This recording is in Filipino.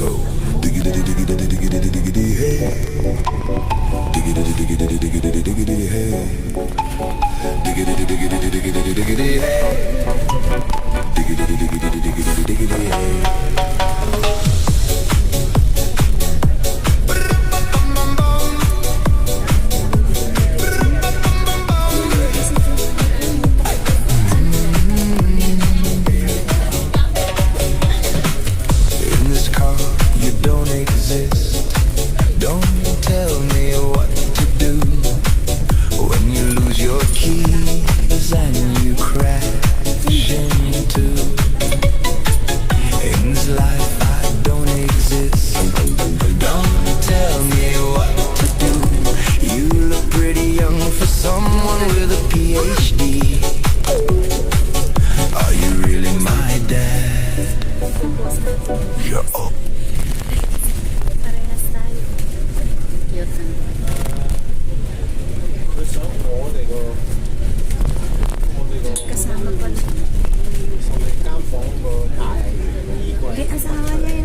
So diggity diggity diggity diggity hey, diggity diggity diggity diggity hey, diggity diggity diggity diggity hey, diggity diggity diggity diggity hey. Kasama ko. May asawa niya